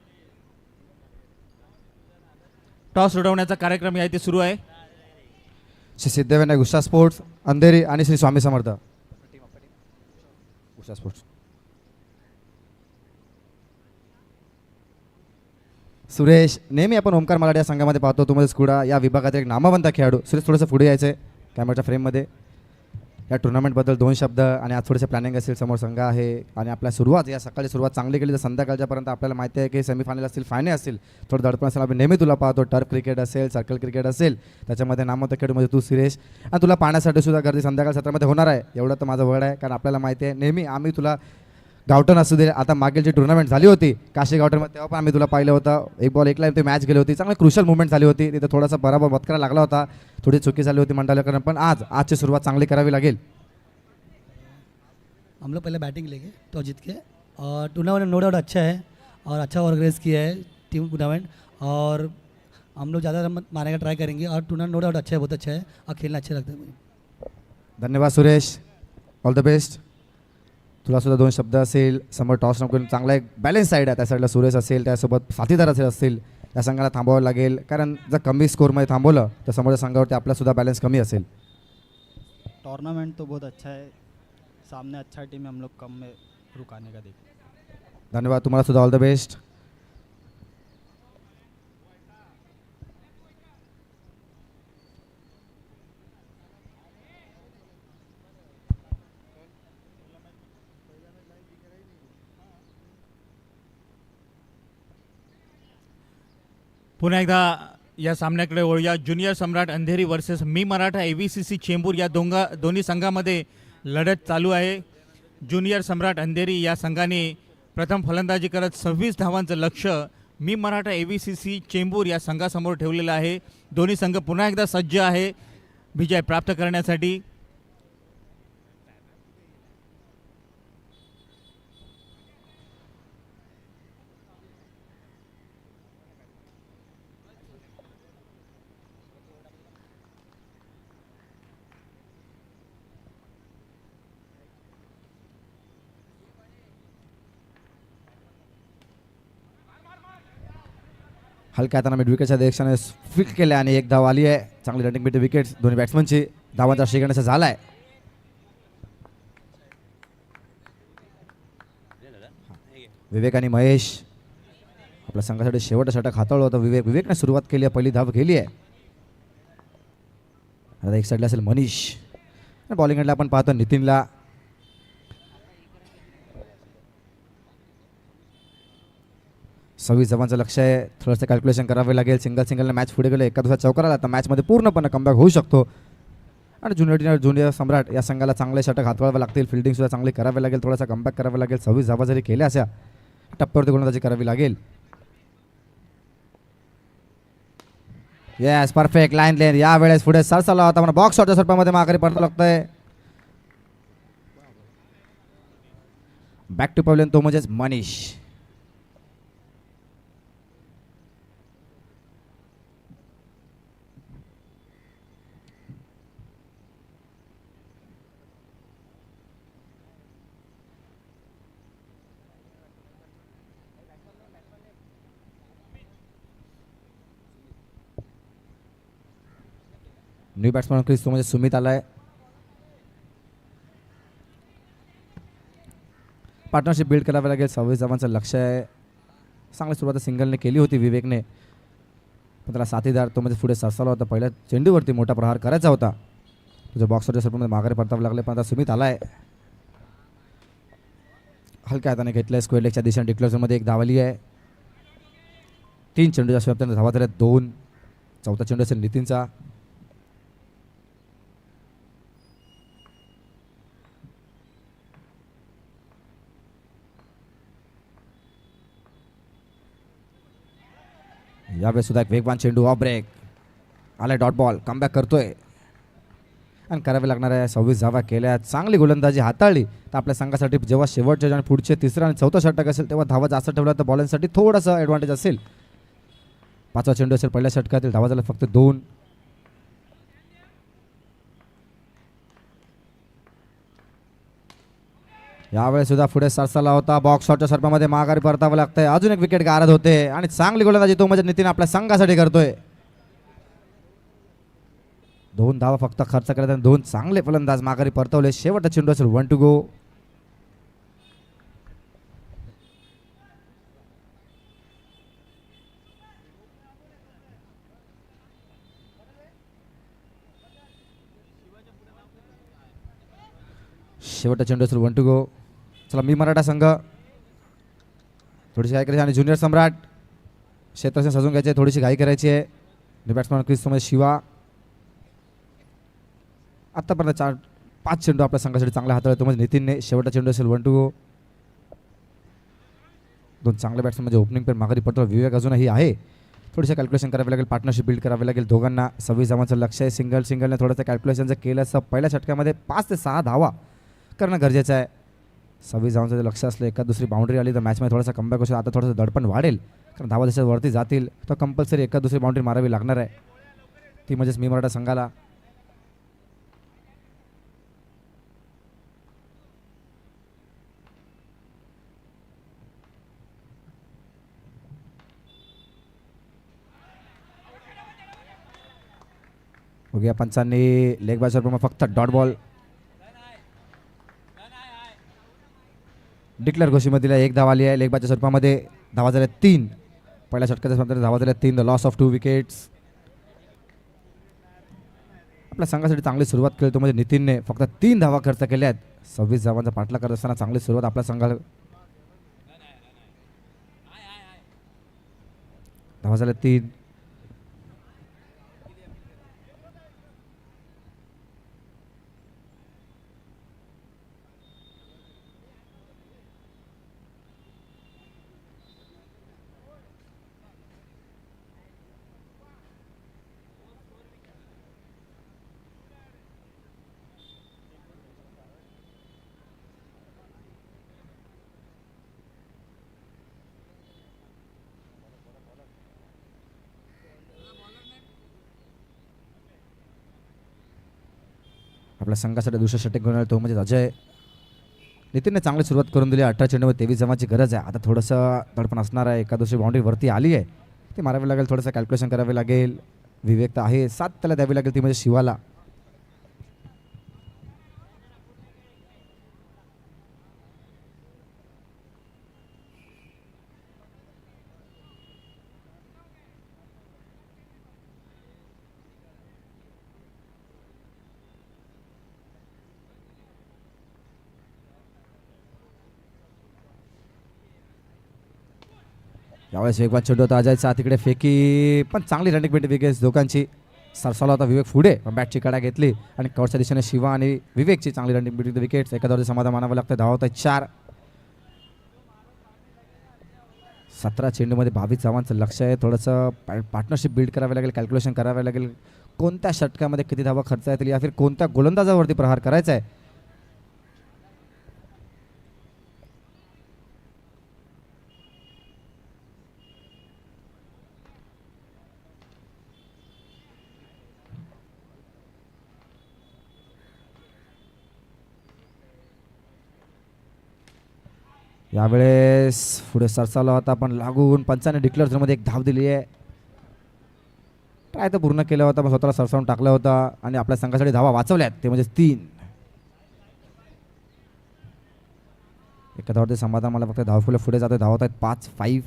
टॉस उडवण्याचा कार्यक्रम या इथे सुरू आहे. श्री सिद्धिविनायक उषा स्पोर्ट्स अंधेरी आणि श्री स्वामी समर्थ उषा स्पोर्ट्स. सुरेश नेहमी आपण ओमकार मालाड या संघामध्ये पाहतो, तुम्हाला स्कुडा या विभागातील एक नामवंत खेळाडू. सुरेश थोडंसं पुढे यायचं आहे कॅमेराच्या फ्रेममध्ये. या टुर्नामेंटबद्दल 2 शब्द आणि आज थोडेसे प्लॅनिंग असेल. समोर संघ आहे आणि आपल्या सुरुवात या सकाळची सुरुवात चांगली केली तर संध्याकाळच्यापर्यंत आपल्याला माहिती आहे की सेमीफायनल असतील, फायनल असतील, थोडं दडपण असेल. आपण नेहमी तुला पाहतो, टर्फ क्रिकेट असेल, सर्कल क्रिकेट असेल, त्याच्यामध्ये नामवंत खेळाडूमध्ये तू सुरेश. आणि तुला पाहण्यासाठी सुद्धा गर्दी संध्याकाळ सत्रामध्ये होणार आहे एवढं तर माझं वड आहे कारण आपल्याला माहिती आहे नेहमी आम्ही तुला गावठण असू दे. आता मागील जी टुर्नामेंट झाली होती काशी गावठणमध्ये तेव्हा पण आम्ही तुला पाहिलं होतं. 1 बॉल 1 लाईन ती मॅच गेली होती, चांगली क्रुशल मुवमेंट झाली होती. तिथं थोडासा पराभव पत्करायला लागला होता, थोडी चुकी झाली होती मंडळाकडून, पण आजची सुरुवात चांगली करावी लागेल. हम लोग पहले बैटिंग लेंगे तो जीत के, और टूर्नामेंट नो डाउट अच्छा है और अच्छा ऑर्गेनाइज किया है टीम टूर्नामेंट, और हम लोग ज़्यादा रन मारने का ट्राई करेंगे और टूर्नामेंट नो डाउट अच्छा है, बहुत अच्छा है और खेलना अच्छा लगता है मुझे. धन्यवाद सुरेश, ऑल द बेस्ट. तुला सुद्धा 2 शब्द असेल. समोर टॉस नको, चांगला एक बॅलन्स साईड आहे. त्या साईडला सुरेश असेल, त्यासोबत साथीदार असतील. या संघाला थांबावं लागेल कारण जर कमी स्कोरमध्ये थांबवलं तर समोरच्या संघावरती आपलासुद्धा बॅलन्स कमी असेल. टूर्नामेंट तो बहुत अच्छा है, सामने अच्छा टीम है, हम लोग कम में रुकाने का देखें. धन्यवाद, तुम्हाला सुद्धा ऑल द बेस्ट. पुन्हा एकदा या सामन्याकडे वळूया. ज्युनियर सम्राट अंधेरी वर्सेस मी मराठा AVCC चेंबूर या दोन्ही संघामध्ये लढत चालू आहे. ज्युनियर सम्राट अंधेरी या संघाने प्रथम फलंदाजी करत 26 धावांचं लक्ष्य मी मराठा AVCC चेंबूर या संघासमोर ठेवलेलं आहे. दोन्ही संघ पुन्हा एकदा सज्ज आहे विजय प्राप्त करण्यासाठी. हलक्या हाताने मिड विकेटच्या दिशेने फिक केल्या आणि 1 धाव आली आहे. चांगली रनिंग मिड विकेट दोन्ही बॅट्समनची. धावांचा शेकडा झाला आहे. विवेक आणि महेश आपल्या संघासाठी शेवटचा षटक हाताळलं होतं. विवेकने सुरुवात केली आहे, पहिली धाव केली आहे. आता एक साईडला असेल मनीष, बॉलिंग एंडला आपण पाहतो नितीनला. सव्वीस धावांचं लक्ष आहे. थोडंसं कॅल्क्युलेशन करावे लागेल. सिंगलने मॅच पुढे गेले, एका दुसरा चौकार आला तर मॅचमध्ये पूर्णपणे कमबॅक होऊ शकतो. आणि ज्युनियर सम्राट या संघाला चांगले षटक हाताळावे लागतील. फिल्डिंगसुद्धा चांगली करावी लागेल. थोडासा कमबॅक करावा लागेल. 26 धावा जरी केल्या अशा टप्प्यावरती गोलंदाजी करावी लागेल. येस, परफेक्ट लाईन लेन. यावेळेस पुढे सरसाला होता, म्हणून बॉक्स शॉटच्या स्वरूपामध्ये माघारी पडता लागतंय. बॅक टू पवेलियन तो म्हणजेच मनीष. न्यू बॅट्समॅन क्रीज तो म्हणजे सुमित आलाय. पार्टनरशिप बिल्ड करावी लागेल. 26 धावांचं लक्ष आहे. चांगली सुरुवात सिंगलने केली होती विवेकने, पण त्याला साथीदार तो म्हणजे पुढे सरसावला होता. पहिल्या चेंडूवरती मोठा प्रहार करायचा होता. तुझ्या बॉक्सवरच्या सर्पमध्ये माघारी परतावं लागले, पण आता सुमित आलाय. हलक्या हाताने घेतलंय. स्क्वेअर लेगच्या दिशेने डिक्लेअरमध्ये एक धावली आहे. 3 चेंडूच्या शेवटपर्यंत धावा झाल्या 2. चौथा चेंडू असेल नितीनचा. यावेळेस सुद्धा एक वेगवान चेंडू ऑफ ब्रेक आलाय. डॉट बॉल कमबॅक करतोय आणि करावे लागणार आहे. 26 धावा केल्या. चांगली गोलंदाजी हाताळली तर आपल्या संघासाठी जेव्हा शेवटचे आणि पुढचे तिसरा आणि चौथा षटक असेल तेव्हा धावा जास्त ठेवला तर बॉलिंगसाठी थोडासा ॲडव्हान्टेज असेल. 5वा चेंडू असेल पहिल्या षटकातील. धावा झाल्या फक्त 2. यावेळेस सुद्धा पुढे सरसाला होता. बॉक्स शॉटच्या सर्पामध्ये माघारी परतावं लागतंय. अजून एक विकेट गारद होते आणि चांगली गोलंदाजी तो म्हणजे नितीन आपल्या संघासाठी करतोय. 2 धावा फक्त खर्च करत आणि 2 चांगले फलंदाज माघारी परतवले. शेवटचा चेंडू असेल 1 to go. शेवटचा चेंडू असेल 1 to go. चला मी मराठा संघ थोडीशी घाई करायची आणि ज्युनियर सम्राट क्षेत्रक्षण सजून घ्यायचे. थोडीशी घाई करायची आहे. बॅट्समॅन क्रिस शिवा आत्तापर्यंत 4-5 चेंडू आपल्या संघासाठी चांगला हाताळतो तो म्हणजे नितीनने. शेवटचा चेंडू असेल 1 to go. 2 चांगले बॅट्समॅन म्हणजे ओपनिंग पेअर माघारी पडतो. विवेक अजूनही आहे. थोडीशी कॅल्क्युलेशन करावी लागेल. पार्टनरशिप बिल्ड करावी लागेल दोघांना. 26 धावांचं लक्ष आहे. सिंगलने थोडंसं कॅल्क्युलेशन जर केलं असं पहिल्या षटकामध्ये 5 ते 6 धावा करणं गरजेचं आहे. 26 धावांचं जर लक्ष असलं एका दुसरी बाउंड्री आली तर मॅचमध्ये थोडासा कमबॅक होईल. आता थोडंसं दडपण वाढेल कारण धावा जशा वरती जातील तर कंपल्सरी एका दुसरी बाउंड्री मारावी लागणार आहे. ती म्हणजेच मी मराठा संघाला. बघूया पंचांनी लेग बायसवर फक्त डॉट बॉल डिक्लेअर घोषीमध्ये 1 धाव आली आहे. लेग बायच्या स्वरूपामध्ये धावा झाल्या 3. पहिल्या षटकाच्या स्वरूपामध्ये धावा झाल्या 3. The loss of 2 wickets. आपल्या संघासाठी चांगली सुरुवात केली तो म्हणजे नितीनने फक्त 3 धावा खर्च केल्या आहेत. 26 धावांचा पाठला करत असताना चांगली सुरुवात आपल्या संघाला. धावा झाल्या 3. आपल्या संघासाठी दुसरा षटक घेऊन आला तो म्हणजे अजय. नितीनने चांगली सुरुवात करून दिली. 18 चेंडूवर 23 धावांची गरज आहे. आता थोडंसं दडपण असणार आहे. एका दुसरी बाउंड्री वरती आली आहे ती मारावी लागेल. थोडंसं कॅल्क्युलेशन करावे लागेल. विवेक तर आहे. 7 त्याला द्यावी लागेल ती म्हणजे शिवाला. यावेळेस वेगवान चेंडू होता अजयचा. तिकडे फेकी पण चांगली रनिंग भेटली विकेट्स दोघांची. सरसावला होता विवेक पुढे पण बॅटची कडा घेतली आणि कवरच्या दिशेने शिवा आणि विवेकची चांगली रनिंग भेटली विकेट्स. एका धावाचे समाधान मानावं लागतं. धावा होता 4. 17 चेंडूमध्ये 22 धावांचं लक्ष आहे. थोडंसं पार्टनरशिप बिल्ड करावी लागेल. कॅल्क्युलेशन करावे लागेल. कोणत्या षटकामध्ये किती धावा खर्च येतील या फिर कोणत्या गोलंदाजावरती प्रहार करायचा आहे. यावेळेस पुढे सरसावला होता पण लागून पंचाने डिक्लेअर झोनमध्ये एक धाव दिली आहे. ट्राय तर पूर्ण केला होता पण स्वतःला सरसावून टाकला होता आणि आपल्या संघासाठी धावा वाचवल्यात ते म्हणजे 3. एका धावावरती समाधान मला फक्त धावफुले पुढे जाते धावत आहेत 5-5.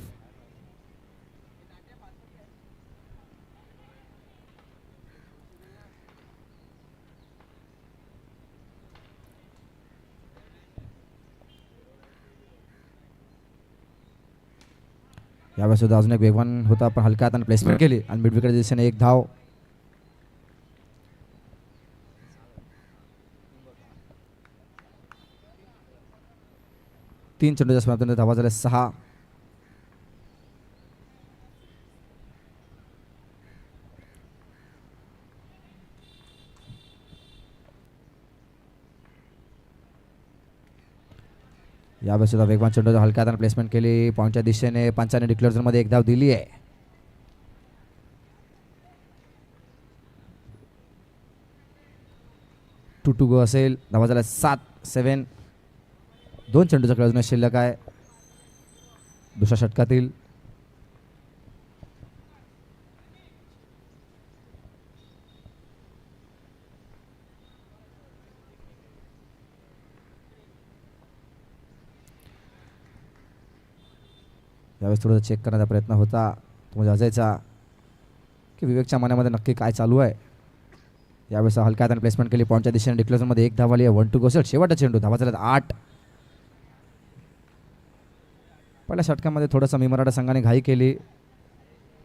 यावेळेस सुद्धा अजून एक वेगवान होता पण हलक्या हाताने प्लेसमेंट केली आणि मिड विकेटच्या दिशेने एक धाव. तीन चेंडूच्या समाप्तीनंतर धावा झाल्या 6. यावेळेस सुद्धा वेगवान चेंडूच्या हलक्या हाताने प्लेसमेंट केली पॉईंटच्या दिशेने. पंचाने डिक्लेअर झोनमध्ये एक धाव दिली आहे. टू गो असेल. धावा झाल्या 7-7. 2 चेंडूचा खेळ अजून शिल्लक आहे दुसऱ्या षटकातील. यावेळेस थोडंसं चेक करण्याचा प्रयत्न होता तो म्हणजे अजयचा की विवेकच्या मनामध्ये नक्की काय चालू आहे. यावेळेस हलक्या हाताने प्लेसमेंट केली पॉईंटच्या दिशेने डिक्लेअर झोनमध्ये एक धाव आली आहे. 1 गो असेल. शेवटचा चेंडू. धावा झाल्यात 8. पहिल्या षटकामध्ये थोडंसं मी मराठा संघाने घाई केली.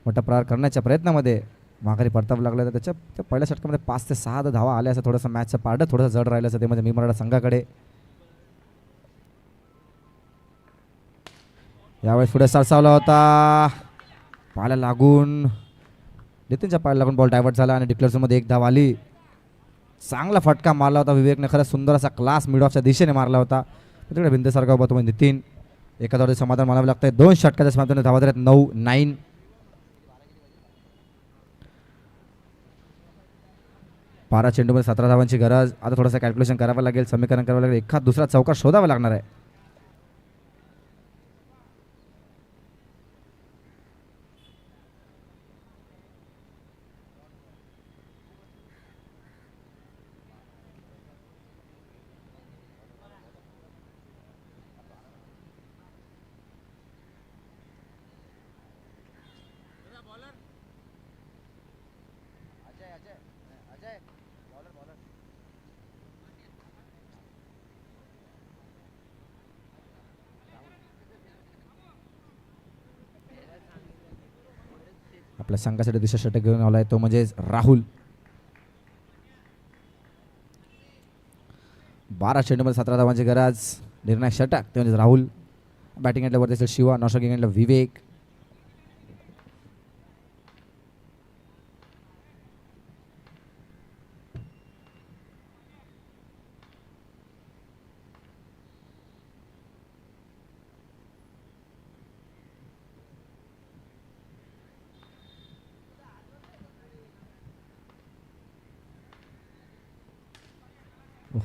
मोठा प्रहार करण्याच्या प्रयत्नामध्ये माघारी परतावं लागलं तर त्या पहिल्या षटकामध्ये 5 ते 6 धावा आल्या असं थोडंसं मॅचचं पारडं थोडंसं जड राहिलं असं ते म्हणजे मी मराठा संघाकडे. यावेळेस पुढे सरसावला होता पायाला लागून नितीनच्या पायाला लागून बॉल डायव्हर्ट झाला आणि डिक्लेअर झोनमध्ये एक धाव आली. चांगला फटका मारला होता विवेकने. खरंच सुंदर असा क्लास मिड ऑफच्या दिशेने मारला होता. तिकडे भिंतीसारखा उभा तो म्हणजे नितीन. एका धावाचे समाधान मानावे लागतंय. 2 षटकाच्या समाप्तीने धावा झाल्यात 9-9. बारा चेंडूमध्ये 17 धावांची गरज. आता थोडंसं कॅल्क्युलेशन करावं लागेल. समीकरण करावं लागेल. एखाद दुसरा चौकार शोधावा लागणार आहे. आपल्या संघासाठी दुसरा षटक घेऊन आलाय तो म्हणजे राहुल. 12 चेंडूमध्ये 17 धावांची गरज. निर्णायक षटक ते म्हणजे राहुल. बॅटिंग एंडला वरती असेल शिवा. नॉस्ट्रायकिंग एंडला विवेक.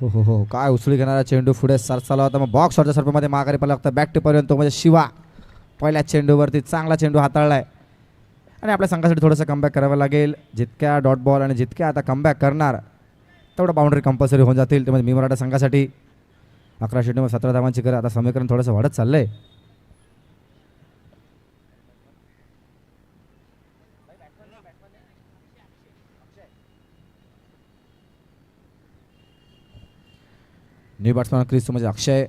हो काय उचली घेणारा चेंडू पुढे सरसाला होता मग बॉक्स शॉटच्या सर्पामध्ये माघारी पण लागतं. बॅक टू पर्यंत म्हणजे शिवा पहिल्या चेंडूवरती चांगला चेंडू हाताळलाय आणि आपल्या संघासाठी थोडंसं कमबॅक करावं लागेल. जितक्या डॉट बॉल आणि जितक्या आता कमबॅक करणार तेवढं बाउंड्री कंपल्सरी होऊन जातील. ते म्हणजे मी मराठा संघासाठी 11 चेंडूमध्ये 17 धावांची गरज. आता समीकरण थोडंसं वाढत चाललंय. न्यू बॅट्समॅन क्रिस म्हणजे अक्षय.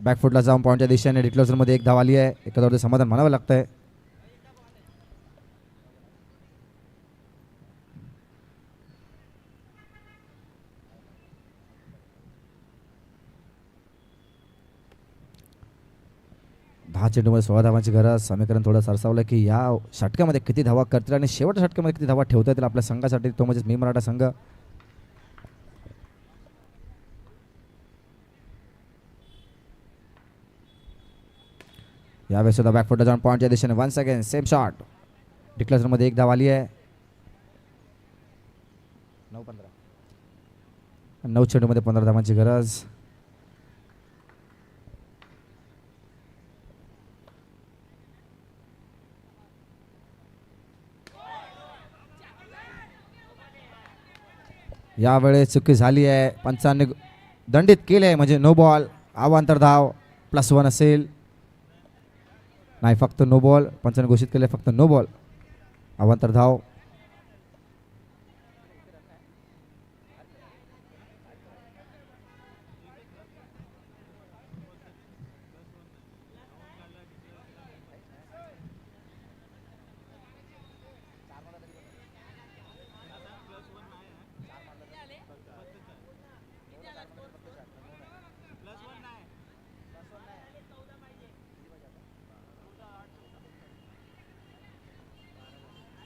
बॅकफुटला जाऊन पॉईंटच्या दिशेने डिक्लेअर झोनमध्ये एक धाव आली आहे. एका धावाचे समाधान म्हणावं लागतंय. दहा चेंडूमध्ये 16 धावांची गरज. समीकरण थोडं सरसावलं की या षटकामध्ये किती धावा करतील आणि शेवटच्या षटकामध्ये किती धावा ठेवता येतील आपल्या संघासाठी तो म्हणजे मी मराठा संघ. यावेळेस सुद्धा बॅकफुट जाऊन पॉईंटच्या दिशेने 1 सेकंड सेम शॉट. डिक्लेअरमध्ये 1 धाव आली आहे. 9 चेंडूमध्ये 15 धावांची गरज. यावेळेस चुकी झाली आहे. पंचांनी दंडित केले म्हणजे नो बॉल. अवांतर धाव +1 असेल. नाही, फक्त नो बॉल. पंचांनी घोषित केले फक्त नो बॉल. अवांतर धाव.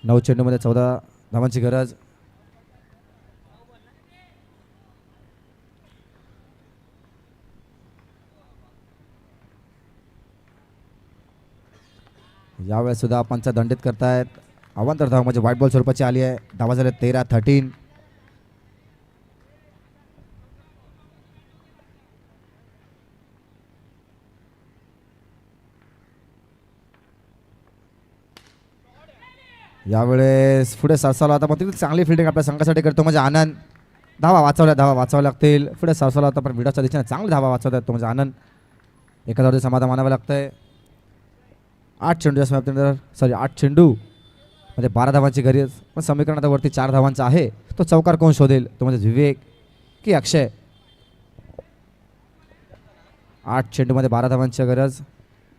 नऊ चेंडूमध्ये 14 धावांची गरज. यावेळेस सुद्धा पंच दंडित करतायत. अवांतर धाव म्हणजे व्हाईट बॉल स्वरूपाची आली आहे. धावा झाले 13-13. यावेळेस पुढे सरसावला होता पण तिथे चांगली फिल्डिंग आपल्या संघासाठी करतो म्हणजे आनंद. धावा वाचाव्या लागतील. पुढे सरसावला होता पण मिडॉसच्या दिशेने चांगली धावा वाचवतात तो म्हणजे आनंद. एखाद्यावरती समाधान मानावं लागतंय. 8 चेंडू म्हणजे 12 धावांची गरज. पण समीकरण आता वरती 4 धावांचा आहे. तो चौकार कोण शोधेल, तो म्हणजे विवेक की अक्षय. 8 चेंडूमध्ये 12 धावांची गरज.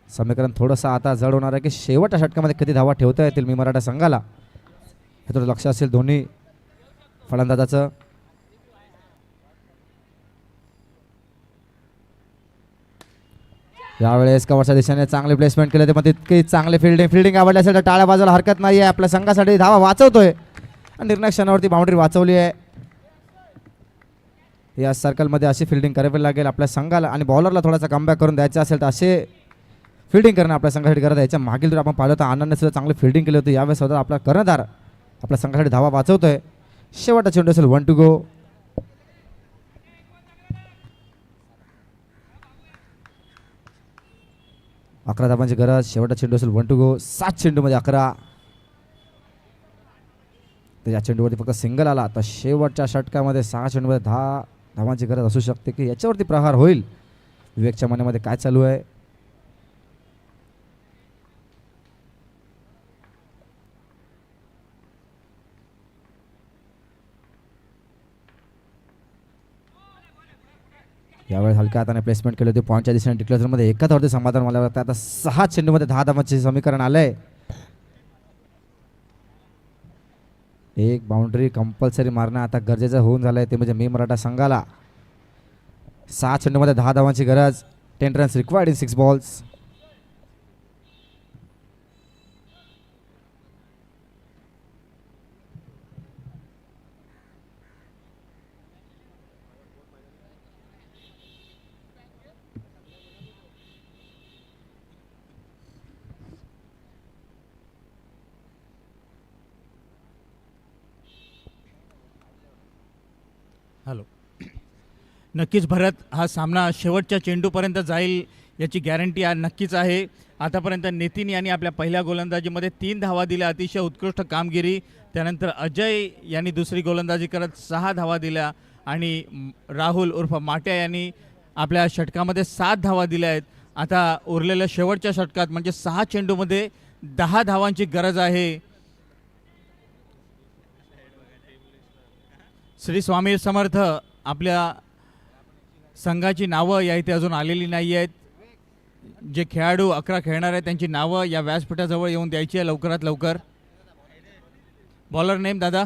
समीकरण थोडंसं आता जड होणार आहे की शेवटच्या षटकामध्ये किती धावा ठेवता येतील मी मराठा संघाला, हे थोडं लक्ष असेल दोन्ही फलंदाजाचं. यावेळेस कव्हरच्या दिशेने चांगले प्लेसमेंट केले ते पण तितकी चांगली फिल्डिंग आवडली असेल तर टाळ्या बाजूला हरकत नाही आहे. आपल्या संघासाठी धावा वाचवतोय आणि निर्णायक क्षणावरती बाउंड्री वाचवली आहे. या सर्कलमध्ये अशी फिल्डिंग करावी लागेल आपल्या संघाला आणि बॉलरला थोडासा कमबॅक करून द्यायचं असेल तर असे फिल्डिंग करणं आपल्या संघासाठी गरज आहे. याच्या मागील जर आपण पाहिलं तर आनंदने सुद्धा चांगली फिल्डिंग केली होती. यावेळेस सुद्धा आपला कर्णधार आपल्या संघासाठी धावा वाचवतोय. शेवटचा चेंडू असेल 1 to go. अकरा धावांची गरज. शेवटचा चेंडू असेल 1 to go. 7 चेंडूमध्ये 11. तर या चेंडूवरती फक्त सिंगल आला तर शेवटच्या षटकामध्ये 6 चेंडूमध्ये 10 धावांची गरज असू शकते की याच्यावरती प्रहार होईल. विवेकच्या मनामध्ये काय चालू आहे. यावेळेस हलक्या हाताने प्लेसमेंट केली होती पॉईंटच्या दिशेने. डिक्लेअरमध्ये एकाच वरती समाधान मला वाटतं. आता 6 चेंडूमध्ये 10 धावांचे समीकरण आलंय. एक बाउंड्री कंपल्सरी मारणं आता गरजेचं होऊन झालंय ते म्हणजे मी मराठा संघाला. 6 चेंडूमध्ये 10 धावांची गरज. 10 runs required in 6 balls. Hello. नक्कीच भरत, हा सामना शेवटच्या चेंडूपर्यंत जाईल याची गॅरंटी आज नक्कीच आहे. आतापर्यंत नितीन यांनी आपल्या पहिल्या गोलंदाजीमध्ये 3 धावा दिल्या, अतिशय उत्कृष्ट कामगिरी. त्यानंतर अजय यांनी दुसरी गोलंदाजी करत 6 धावा दिल्या आणि राहुल उर्फ माट्या यांनी आपल्या षटकामध्ये 7 धावा दिल्या आहेत. आता उरलेल्या शेवटच्या षटकात म्हणजे 6 चेंडूमध्ये 10 धावांची गरज आहे. श्री स्वामी समर्थ, आपल्या संघाची नावं या इथे अजून आलेली नाही आहेत. जे खेळाडू 11 खेळणार आहेत त्यांची नावं या व्यासपीठाजवळ येऊन द्यायची आहे लवकरात लवकर. बॉलर नेम दादा.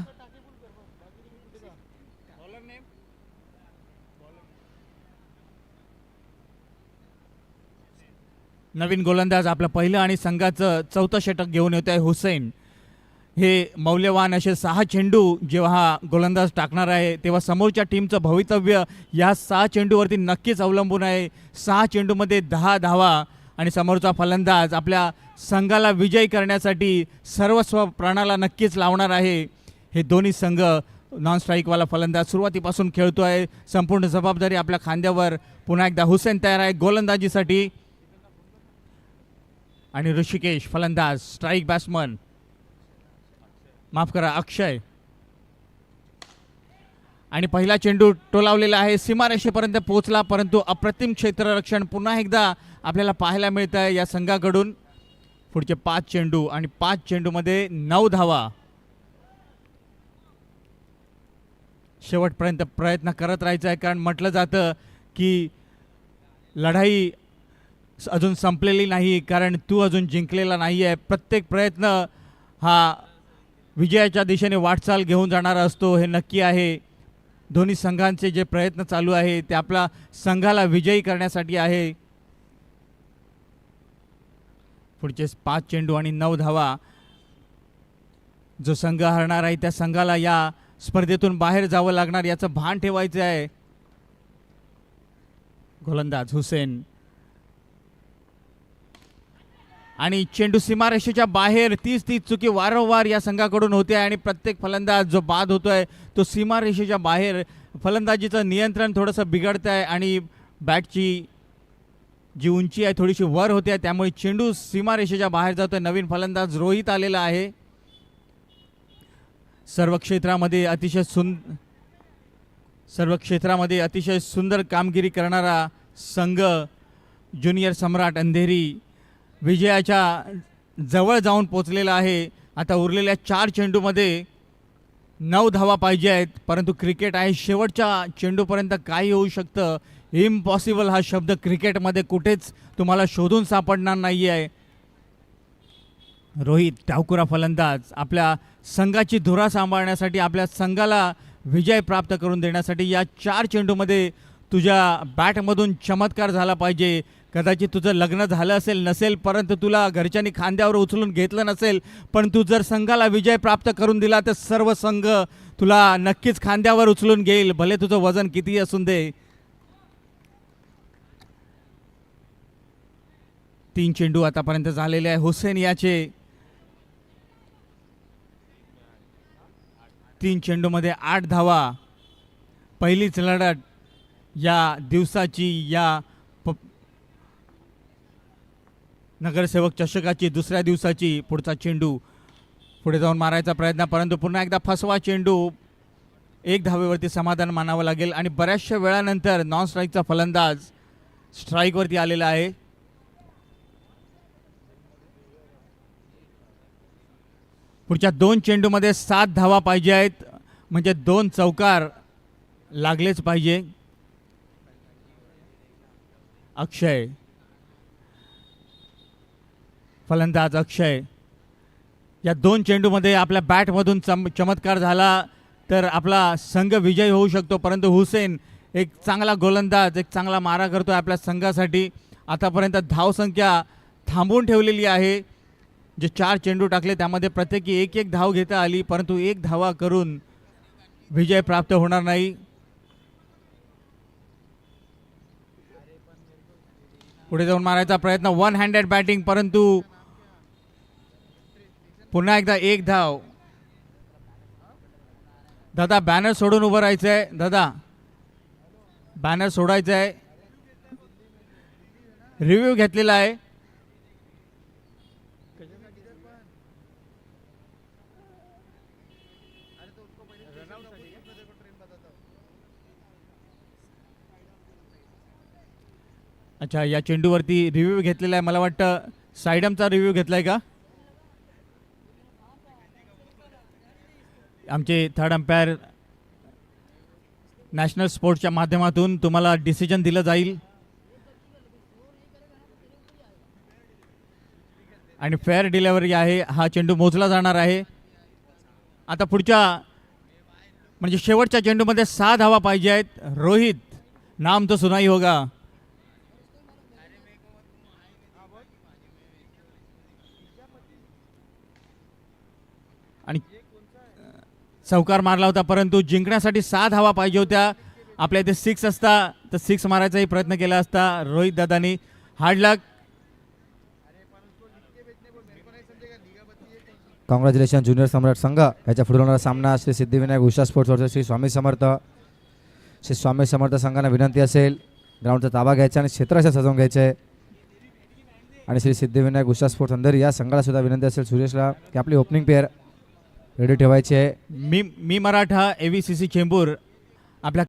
नवीन गोलंदाज आपलं पहिलं आणि संघाचं 4थं षटक घेऊन येत आहे हुसेन. हे मौल्यवान असे 6 चेंडू जेव्हा हा गोलंदाज टाकणार आहे तेव्हा समोरच्या टीमचं भवितव्य या 6 चेंडूवरती नक्कीच अवलंबून आहे. 6 चेंडूमध्ये 10 धावा आणि समोरचा फलंदाज आपल्या संघाला विजयी करण्यासाठी सर्वस्व प्राणाला नक्कीच लावणार आहे. हे दोन्ही संघ नॉन स्ट्राईकवाला फलंदाज सुरुवातीपासून खेळतो आहे. संपूर्ण जबाबदारी आपल्या खांद्यावर. पुन्हा एकदा हुसेन तयार आहे गोलंदाजीसाठी आणि ऋषिकेश फलंदाज स्ट्राईक बॅट्समन, माफ करा अक्षय. आणि पहिला चेंडू टोलावलेला आहे, सीमारेषेपर्यंत पोहोचला, परंतु अप्रतिम क्षेत्ररक्षण पुन्हा एकदा आपल्याला पाहायला मिळतं आहे या संघाकडून. पुढचे 5 चेंडू आणि 5 चेंडूमध्ये 9 धावा. शेवटपर्यंत प्रयत्न करत राहायचा आहे, कारण म्हटलं जातं की लढाई अजून संपलेली नाही, कारण तू अजून जिंकलेला नाही आहे. प्रत्येक प्रयत्न हा विजयाच्या दिशेने वाटचाल घेऊन जाणारा असतो, हे नक्की आहे. दोन्ही संघांचे जे प्रयत्न चालू आहे ते आपला संघाला विजयी करण्यासाठी आहे. पुढचे 5 चेंडू आणि 9 धावा. जो संघ हरणार आहे त्या संघाला या स्पर्धेतून बाहेर जावं लागणार याचं भान ठेवायचं आहे. गोलंदाज हुसेन आणि चेंडू सीमारेषेच्या बाहेर. 30 चुकी वारंवार या संघाकडून होते आणि प्रत्येक फलंदाज जो बाद होतोय तो सीमारेषेच्या बाहेर. फलंदाजीचं नियंत्रण थोडंसं बिघडतं आहे आणि बॅटची जी उंची आहे थोडीशी वर होते, त्यामुळे चेंडू सीमारेषेच्या बाहेर जातोय. नवीन फलंदाज रोहित आलेला आहे. सर्व क्षेत्रामध्ये अतिशय सुंदर कामगिरी करणारा संघ ज्युनियर सम्राट अंधेरी विजयाच्या जवळ जाऊन पोचलेला आहे. आता उरलेल्या 4 चेंडूमध्ये 9 धावा पाहिजे आहेत, परंतु क्रिकेट आहे, शेवटच्या चेंडूपर्यंत काही होऊ शकतं. इम्पॉसिबल हा शब्द क्रिकेटमध्ये कुठेच तुम्हाला शोधून सापडणार नाही आहे. रोहित डावखुरा फलंदाज आपल्या संघाची धुरा सांभाळण्यासाठी, आपल्या संघाला विजय प्राप्त करून देण्यासाठी या 4 चेंडूमध्ये तुझ्या बॅटमधून चमत्कार झाला पाहिजे. कदाचित तुझं लग्न झालं असेल नसेल, परंतु तुला घरच्यांनी खांद्यावर उचलून घेतलं नसेल, पण तू जर संघाला विजय प्राप्त करून दिला तर सर्व संघ तुला नक्कीच खांद्यावर उचलून घेईल, भले तुझं वजन कितीही असून दे. 3 चेंडू आतापर्यंत झालेले आहे हुसेन याचे. 3 चेंडूमध्ये 8 धावा. पहिलीच लढत या दिवसाची, या नगरसेवक चषकाची दुसऱ्या दिवसाची. पुढचा चेंडू पुढे जाऊन मारायचा प्रयत्न, परंतु पुन्हा एकदा फसवा चेंडू. 1 धावेवरती समाधान मानावं लागेल आणि बऱ्याचशा वेळानंतर नॉन स्ट्राईकचा फलंदाज स्ट्राईकवरती आलेला आहे. पुढच्या 2 चेंडूमध्ये 7 धावा पाहिजे आहेत, म्हणजे 2 चौकार लागलेच पाहिजे. अक्षय फलंदाज अक्षय. या 2 चेंडूमध्ये आपल्या बॅटमधून चमत्कार झाला तर आपला संघ विजयी होऊ शकतो, परंतु हुसेन एक चांगला गोलंदाज, एक चांगला मारा करतो आपल्या संघासाठी. आतापर्यंत धावसंख्या थांबवून ठेवलेली आहे. जे 4 चेंडू टाकले त्यामध्ये प्रत्येकी 1-1 धाव घेता आली, परंतु 1 धावा करून विजय प्राप्त होणार नाही. पुढे जाऊन मारायचा प्रयत्न, 1 हँडेड बॅटिंग, परंतु पुन्हा एकदा 1 धाव. दादा बॅनर सोडून उभं राहायचं आहे, दादा बॅनर सोडायचं आहे. रिव्ह्यू घेतलेला आहे. अच्छा, या चेंडूवरती रिव्ह्यू घेतलेला आहे. मला वाटतं सायडमचा रिव्ह्यू घेतलाय का? आमचे थर्ड अंपायर नॅशनल स्पोर्ट्सच्या माध्यमातून तुम्हाला डिसिजन दिलं जाईल आणि फेअर डिलिव्हरी आहे. हा चेंडू मोजला जाणार आहे. आता पुढच्या म्हणजे शेवटच्या चेंडूमध्ये 6 धावा पाहिजे आहेत. रोहित नाम तो सुनाई होगा. आणि चौकार मारला होता, परंतु जिंकण्यासाठी 6 धावा पाहिजे होत्या. आपल्या इथे 6 असता तर 6 मारायचाही प्रयत्न केला असता रोहित दादानी. हार्ड लक. कॉंग्रॅच्युलेशन ज्युनियर सम्राट संघ याच्या पुढे होणारा सामना श्री सिद्धिविनायक उषा स्पोर्ट्स वर्सेस श्री स्वामी समर्थ. श्री स्वामी समर्थ संघांना विनंती असेल ग्राउंडचा ताबा घ्यायचा आणि क्षेत्र असं सजवून घ्यायचं आहे. आणि श्री सिद्धिविनायक उषा स्पोर्ट्स अंधेरी या संघाला सुद्धा विनंती असेल सुरेशला की आपली ओपनिंग पेअर रेडी ठेवायची आहे. मी मराठा AVCC चेंबूर आपल्या